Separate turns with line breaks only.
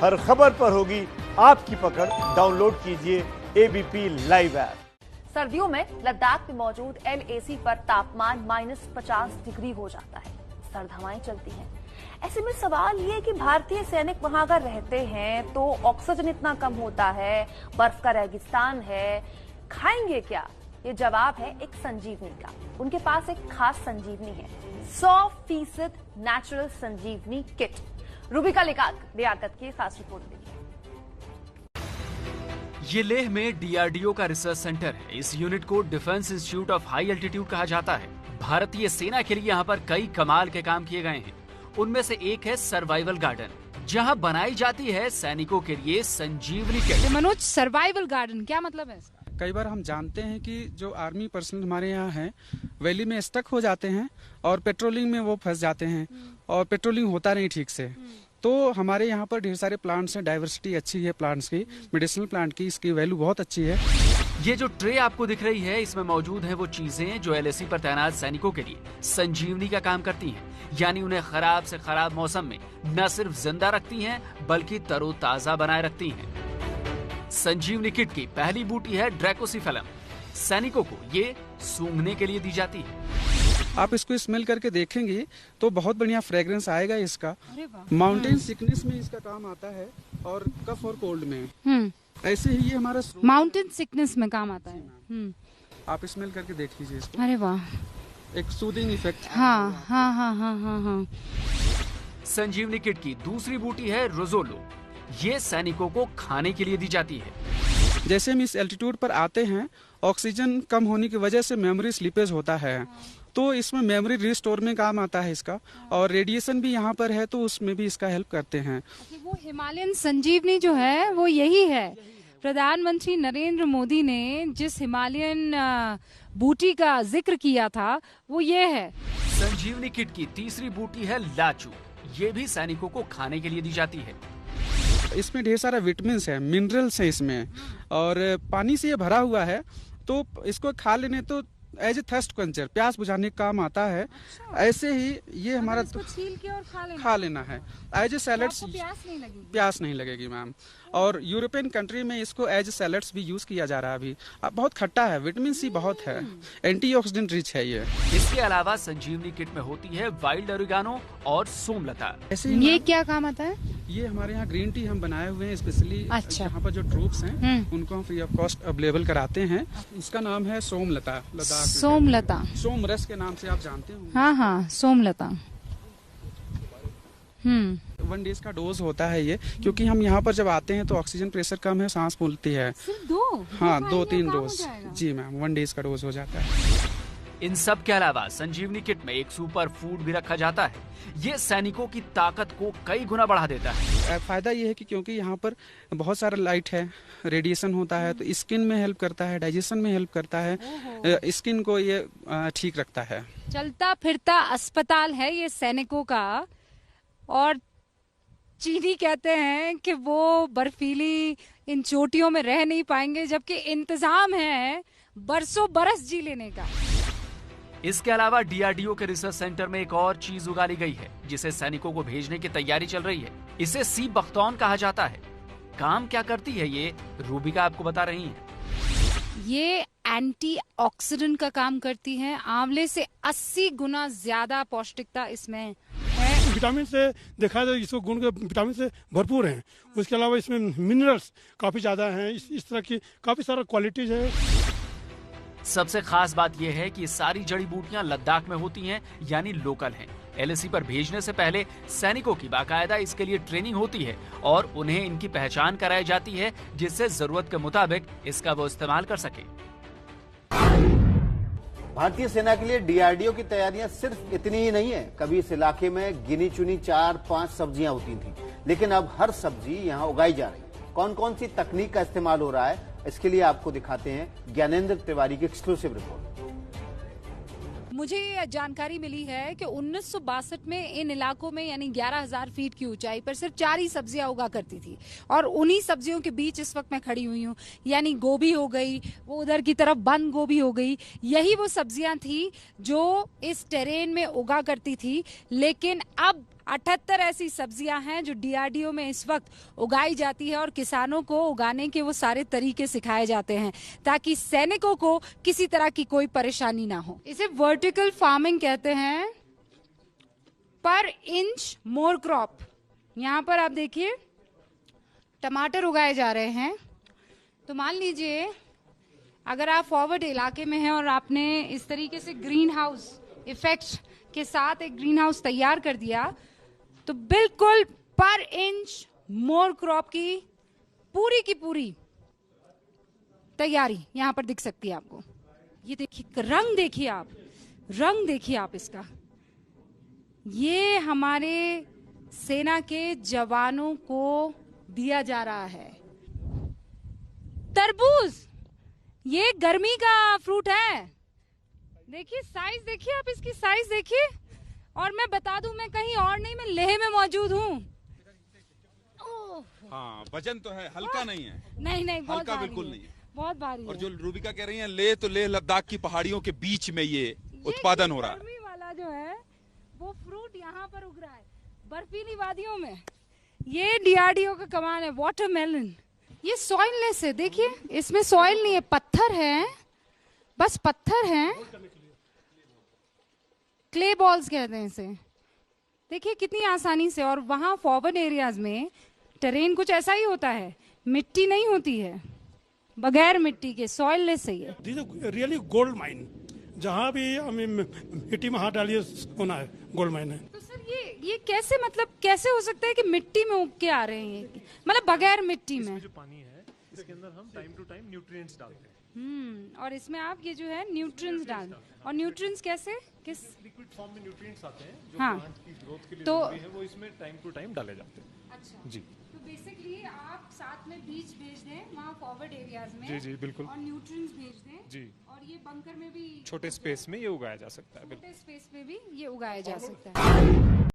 हर खबर पर होगी आपकी पकड़। डाउनलोड कीजिए एबीपी लाइव ऐप।
सर्दियों में लद्दाख में मौजूद LAC पर तापमान -50 डिग्री हो जाता है। सर्द हवाएं चलती हैं। ऐसे में सवाल ये कि भारतीय सैनिक वहां अगर रहते हैं तो ऑक्सीजन इतना कम होता है, बर्फ का रेगिस्तान है, खाएंगे क्या? ये जवाब है एक संजीवनी का। उनके पास एक खास संजीवनी है, 100% नेचुरल संजीवनी किट। रूबिका लियाकत की खास रिपोर्ट देखिए।
ये लेह में DRDO का रिसर्च सेंटर है। इस यूनिट को defence institute of high altitude कहा जाता है। भारतीय सेना के लिए यहाँ पर कई कमाल के काम किए गए हैं। उनमें से एक है सर्वाइवल गार्डन, जहाँ बनाई जाती है सैनिकों के लिए संजीवनी किट।
मनोज, सर्वाइवल गार्डन क्या मतलब है इसका?
कई बार हम जानते हैं कि जो आर्मी पर्सनल हमारे यहाँ हैं वैली में स्टक हो जाते हैं और पेट्रोलिंग में वो फंस जाते हैं और पेट्रोलिंग होता नहीं ठीक से। तो हमारे यहाँ पर ढेर सारे प्लांट्स हैं, डाइवर्सिटी अच्छी है प्लांट्स की, मेडिसिनल प्लांट की, इसकी वैल्यू बहुत अच्छी है।
ये जो ट्रे आपको दिख रही है, इसमें मौजूद है वो चीजें जो LAC पर तैनात सैनिकों के लिए संजीवनी का काम करती हैं। यानी उन्हें खराब से खराब मौसम में न सिर्फ जिंदा रखती हैं बल्कि तरोताजा बनाए रखती हैं। संजीवनी किट की पहली बूटी है ड्रैकोसिफेलम। सैनिकों को ये सूंघने के लिए दी जाती है।
आप इसको स्मेल करके देखेंगे तो बहुत बढ़िया फ्रेग्रेंस आएगा इसका। माउंटेन सिकनेस में इसका काम आता है और कफ और कोल्ड में। ऐसे ही ये हमारा
माउंटेन सिकनेस में काम आता है।
आप स्मेल करके देख लीजिए इसको।
अरे वाह,
एक सूदिंग इफेक्ट।
हाँ हाँ हाँ हाँ हाँ हाँ।
संजीवनी किट की दूसरी बूटी है रोजोलो। ये सैनिकों को खाने के लिए दी जाती है।
जैसे हम इस एल्टीट्यूड पर आते हैं, ऑक्सीजन कम होने की वजह से मेमोरी स्लीपेज होता है, तो इसमें मेमोरी रिस्टोर में काम आता है इसका। और रेडिएशन भी यहाँ पर है तो उसमें भी इसका हेल्प करते हैं।
वो हिमालयन संजीवनी जो है वो यही है। प्रधानमंत्री नरेंद्र मोदी ने जिस हिमालयन बूटी का जिक्र किया था वो ये है।
संजीवनी किट की तीसरी बूटी है लाचू। ये भी सैनिकों को खाने के लिए दी जाती है।
इसमें ढेर सारा विटामिन है, मिनरल्स है इसमें, और पानी से ये भरा हुआ है, तो इसको खा लेने तो एज ए थर्स्ट क्वेंचर, प्यास बुझाने का काम आता है। ऐसे ही ये हमारा
छील के और
खा लेना है एज ए सैलड्स। प्यास नहीं लगेगी मैम। और यूरोपियन कंट्री में इसको एज सैलड्स भी यूज किया जा रहा है अभी। बहुत खट्टा है, विटामिन C बहुत है, एंटीऑक्सीडेंट रिच है ये।
इसके अलावा संजीवनी किट में होती है वाइल्ड ओरिगानो और सोमलता।
ऐसे
ये क्या काम आता है?
ये हमारे यहाँ ग्रीन टी हम बनाए हुए हैं स्पेशली।
अच्छा।
यहाँ पर जो ट्रूप्स हैं उनको हम फ्री ऑफ कॉस्ट अवेलेबल कराते हैं। इसका नाम है सोमलता। लद्दाख
सोमलता,
सोमरस के नाम से आप जानते हो।
हाँ हाँ, सोमलता।
1 डेज का डोज होता है ये, क्योंकि हम यहाँ पर जब आते हैं तो ऑक्सीजन प्रेशर कम है, सांस फूलती है।
सिर्फ 2?
हाँ, 2-3 डोज। जी मैम, 1 डेज का डोज हो जाता है।
इन सब के अलावा संजीवनी किट में एक सुपर फूड भी रखा जाता है। ये सैनिकों की ताकत को कई गुना बढ़ा देता है।
फायदा ये है कि क्योंकि यहाँ पर बहुत सारा लाइट है, रेडिएशन होता है, तो स्किन में हेल्प करता है, डाइजेशन में हेल्प करता है, स्किन को ये ठीक रखता है।
चलता फिरता अस्पताल है ये सैनिकों का। और चीनी कहते हैं कि वो बर्फीली इन चोटियों में रह नहीं पाएंगे, जबकि इंतजाम है बरसों बरस जी लेने का।
इसके अलावा DRDO के रिसर्च सेंटर में एक और चीज उगाई गई है जिसे सैनिकों को भेजने की तैयारी चल रही है। इसे सी बख्तौन कहा जाता है। काम क्या करती है ये, रूबिका आपको बता रही है।
ये एंटीऑक्सीडेंट का काम करती है। आंवले से 80 गुना ज्यादा पौष्टिकता इसमें है।
विटामिन से देखा जाए इसको गुण के विटामिन से भरपूर हैं। उसके अलावा इसमें मिनरल्स काफी ज्यादा हैं। इस तरह की काफी सारा क्वालिटीज है।
सबसे खास बात यह है कि सारी जड़ी बूटियां लद्दाख में होती हैं, यानी लोकल हैं। LAC पर भेजने से पहले सैनिकों की बाकायदा इसके लिए ट्रेनिंग होती है और उन्हें इनकी पहचान कराई जाती है, जिससे जरूरत के मुताबिक इसका वो इस्तेमाल कर सके।
भारतीय सेना के लिए DRDO की तैयारियां सिर्फ इतनी ही नहीं है। कभी इस इलाके में गिनी चुनी 4-5 सब्जियां होती थी, लेकिन अब हर सब्जी यहां उगाई जा रही है। कौन कौन सी तकनीक का इस्तेमाल हो रहा है, इसके लिए आपको दिखाते हैं ज्ञानेंद्र तिवारी की एक्सक्लूसिव रिपोर्ट।
मुझे जानकारी मिली है कि 1962 में इन इलाकों में यानी 11,000 फीट की ऊंचाई पर सिर्फ 4 ही सब्जियां उगा करती थी। और उन्हीं सब्जियों के बीच इस वक्त मैं खड़ी हुई हूँ। यानी गोभी हो गई, वो उधर की तरफ बंद गोभी हो गई, यही वो सब्जियां थी जो इस टेरेन में उगा करती थी। लेकिन अब 78 ऐसी सब्जियां हैं जो डीआरडीओ में इस वक्त उगाई जाती है और किसानों को उगाने के वो सारे तरीके सिखाए जाते हैं ताकि सैनिकों को किसी तरह की कोई परेशानी ना हो। इसे वर्टिकल फार्मिंग कहते हैं, पर इंच मोर क्रॉप। यहाँ पर आप देखिए टमाटर उगाए जा रहे हैं। तो मान लीजिए अगर आप फॉरवर्ड इलाके में हैं और आपने इस तरीके से ग्रीन हाउस इफेक्ट के साथ एक ग्रीन हाउस तैयार कर दिया तो बिल्कुल पर इंच मोर क्रॉप की पूरी तैयारी यहां पर दिख सकती है आपको। ये देखिए रंग देखिए आप इसका। ये हमारे सेना के जवानों को दिया जा रहा है। तरबूज, ये गर्मी का फ्रूट है। देखिए साइज देखिए आप, इसकी साइज देखिए। और मैं बता दूं मैं कहीं और नहीं, मैं लेह में मौजूद हूँ।
हाँ, वजन तो है, हल्का नहीं है।
नहीं बहुत
हल्का
भारी
बिल्कुल
है,
नहीं है।
बहुत भारी
और
है।
जो रूबिका कह रही हैं लेह लद्दाख की पहाड़ियों के बीच में ये उत्पादन हो रहा है।
गर्मी वाला जो है वो फ्रूट यहाँ पर उग रहा है बर्फीली वादियों में। ये डीआरडीओ का कमाल है। वाटरमेलन, ये सॉइललेस है। देखिए इसमें सॉइल नहीं है, पत्थर है, बस पत्थर है। क्ले बॉल्स कहते हैं इसे। देखिए कितनी आसानी से। और वहां फॉरवर्ड एरियाज में टेरेन कुछ ऐसा ही होता है, मिट्टी नहीं होती है, बगैर मिट्टी के सॉइललेस है ये।
This is really gold mine. जहाँ भी हमें मिट्टी में हाथ डालिए होना है, गोल्ड माइन है।
तो सर ये कैसे, मतलब कैसे हो सकता है कि मिट्टी में उग के आ रहे हैं ये? मतलब बगैर मिट्टी में
जो पानी है इसके अंदर हम टाइम टू टाइम न्यूट्रिएंट्स डालते हैं।
और इसमें आप ये जो है न्यूट्रिएंट्स डाल। और न्यूट्रिएंट्स कैसे, किस
लिक्विड फॉर्म में न्यूट्रिएंट्स आते हैं जो
हाँ।
प्लांट की ग्रोथ के लिए
तो-
जरूरी है, वो इसमें टाइम टू टाइम डाले जाते हैं।
अच्छा
जी
तो बेसिकली आप साथ में बीज भेज दें वहाँ फॉरवर्ड एरियाज में।
जी बिल्कुल।
और न्यूट्रिएंट्स भेज दें।
जी।
और ये बंकर में भी
छोटे स्पेस में ये उगाया जा सकता है।
छोटे स्पेस में भी ये उगाया जा सकता है।